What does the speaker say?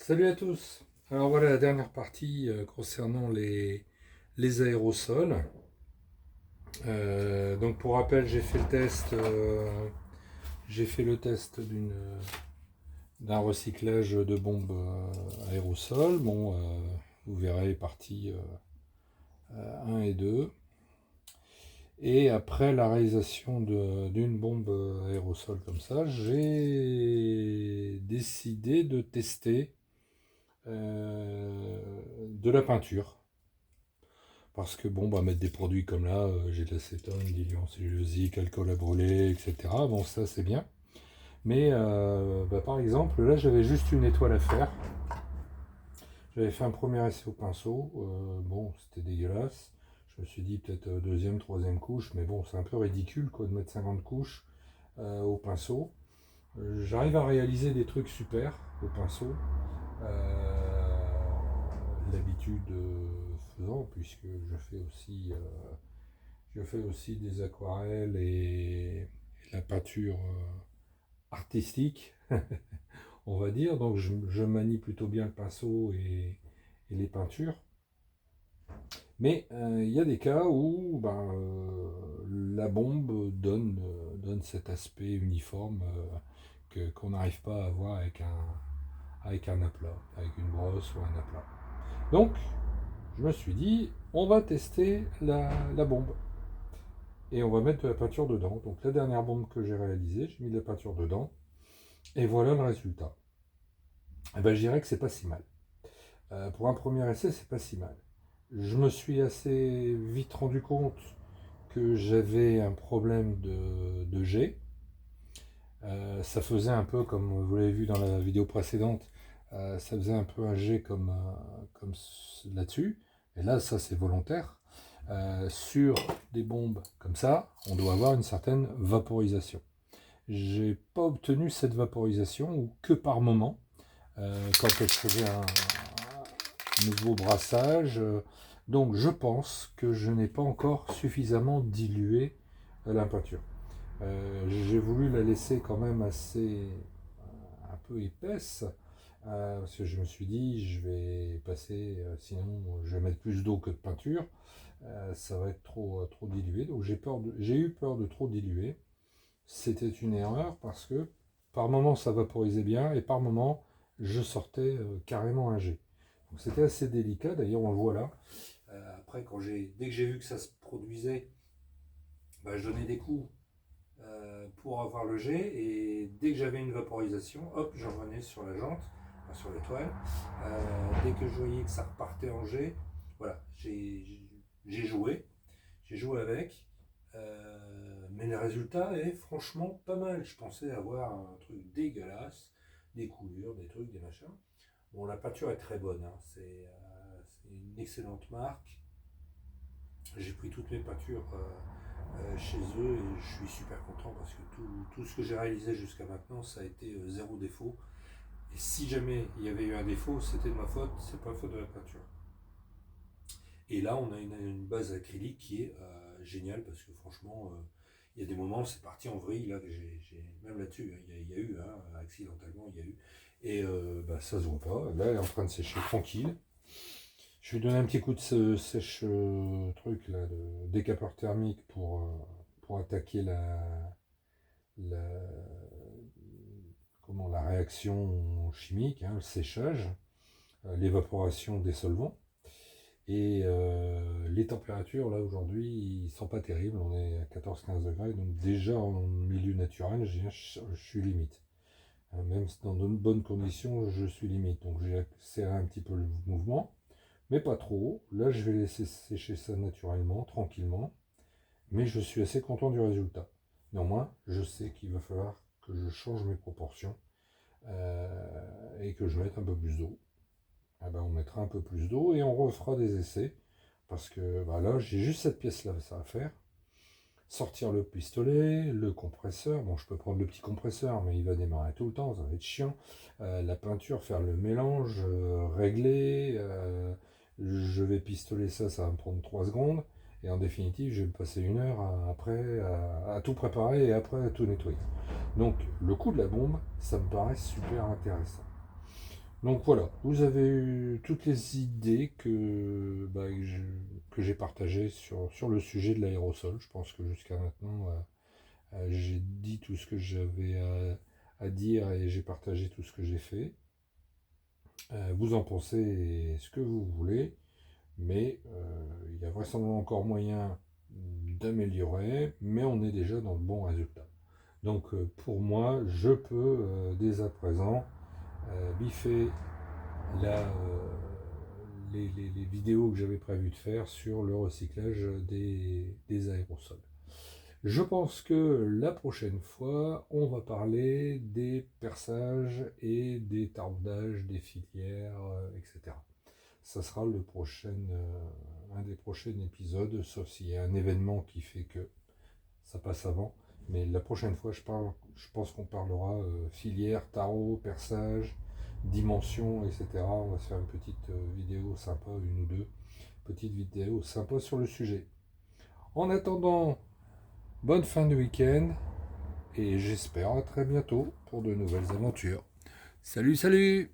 Salut à tous. Alors voilà la dernière partie concernant les aérosols. Donc pour rappel, j'ai fait le test d'un recyclage de bombes aérosols. Bon, vous verrez partie 1 et 2. Et après la réalisation d'une bombe aérosol comme ça, j'ai décidé de tester de la peinture. Parce que bon, bah, mettre des produits comme là, j'ai de l'acétone, diluant cellulosique, alcool à brûler, etc. Bon, ça c'est bien. Mais bah, par exemple, là j'avais juste une étoile à faire. J'avais fait un premier essai au pinceau. Bon, c'était dégueulasse. Je me suis dit peut-être deuxième, troisième couche, mais bon, c'est un peu ridicule quoi de mettre 50 couches au pinceau. J'arrive à réaliser des trucs super au pinceau. L'habitude faisant, puisque je fais aussi des aquarelles et la peinture artistique, on va dire. Donc je manie plutôt bien le pinceau et les peintures. Mais il y a des cas où la bombe donne cet aspect uniforme qu'on n'arrive pas à avoir avec un aplat, avec une brosse ou un aplat. Donc, je me suis dit, on va tester la bombe. Et on va mettre de la peinture dedans. Donc la dernière bombe que j'ai réalisée, j'ai mis de la peinture dedans. Et voilà le résultat. Et ben, je dirais que c'est pas si mal. Pour un premier essai, c'est pas si mal. Je me suis assez vite rendu compte que j'avais un problème de jet. Ça faisait un peu, comme vous l'avez vu dans la vidéo précédente, ça faisait un peu un jet comme là-dessus. Et là, ça c'est volontaire. Sur des bombes comme ça, on doit avoir une certaine vaporisation. J'ai pas obtenu cette vaporisation ou que par moment, quand je faisais un nouveau brassage. Donc je pense que je n'ai pas encore suffisamment dilué la peinture. J'ai voulu la laisser quand même assez un peu épaisse, parce que je me suis dit je vais passer, sinon je vais mettre plus d'eau que de peinture, ça va être trop dilué. Donc j'ai eu peur de trop diluer. C'était une erreur parce que par moment ça vaporisait bien et par moment je sortais carrément un jet. Donc c'était assez délicat, d'ailleurs on le voit là. Après dès que j'ai vu que ça se produisait, bah, je donnais des coups pour avoir le jet et dès que j'avais une vaporisation, hop, j'en revenais sur la jante, enfin, sur l'étoile. Dès que je voyais que ça repartait en jet, voilà, j'ai joué avec. Mais le résultat est franchement pas mal. Je pensais avoir un truc dégueulasse, des coulures, des trucs, des machins. Bon, la peinture est très bonne, hein. C'est une excellente marque. J'ai pris toutes mes peintures chez eux et je suis super content parce que tout ce que j'ai réalisé jusqu'à maintenant, ça a été zéro défaut. Et si jamais il y avait eu un défaut, c'était de ma faute, c'est pas la faute de la peinture. Et là, on a une base acrylique qui est géniale parce que franchement, il y a des moments, c'est parti en vrille. Là, même là-dessus, hein, il y a eu, hein, accidentellement, il y a eu. Et bah, ça se voit pas. Là, elle est en train de sécher tranquille. Je vais donner un petit coup de sèche truc là, de décapeur thermique pour attaquer la, la réaction chimique, hein, le séchage, l'évaporation des solvants. Et les températures, là, aujourd'hui, ils sont pas terribles. On est à 14-15 degrés. Donc, déjà, en milieu naturel, je suis limite. Même dans de bonnes conditions, je suis limite. Donc, j'ai accéléré un petit peu le mouvement, mais pas trop. Là, je vais laisser sécher ça naturellement, tranquillement. Mais je suis assez content du résultat. Néanmoins, je sais qu'il va falloir que je change mes proportions et que je mette un peu plus d'eau. Eh ben, on mettra un peu plus d'eau et on refera des essais. Parce que bah là, j'ai juste cette pièce-là, ça à faire. Sortir le pistolet, le compresseur. Bon, je peux prendre le petit compresseur, mais il va démarrer tout le temps, ça va être chiant. La peinture, faire le mélange, régler. Je vais pistoler ça, ça va me prendre 3 secondes. Et en définitive, je vais me passer 1 heure après à tout préparer et après à tout nettoyer. Donc, le coup de la bombe, ça me paraît super intéressant. Donc voilà, vous avez eu toutes les idées que j'ai partagées sur le sujet de l'aérosol. Je pense que jusqu'à maintenant, j'ai dit tout ce que j'avais à dire et j'ai partagé tout ce que j'ai fait. Vous en pensez ce que vous voulez, mais il y a vraisemblablement encore moyen d'améliorer, mais on est déjà dans le bon résultat. Donc pour moi, je peux dès à présent biffer les vidéos que j'avais prévu de faire sur le recyclage des aérosols. Je pense que la prochaine fois, on va parler des perçages et des taraudages, des filières, etc. Ça sera un des prochains épisodes, sauf s'il y a un événement qui fait que ça passe avant. Mais la prochaine fois, je pense qu'on parlera filière, tarot, perçage, dimension, etc. On va se faire une petite vidéo sympa, une ou deux petites vidéos sympas sur le sujet. En attendant, bonne fin de week-end et j'espère à très bientôt pour de nouvelles aventures. Salut, salut!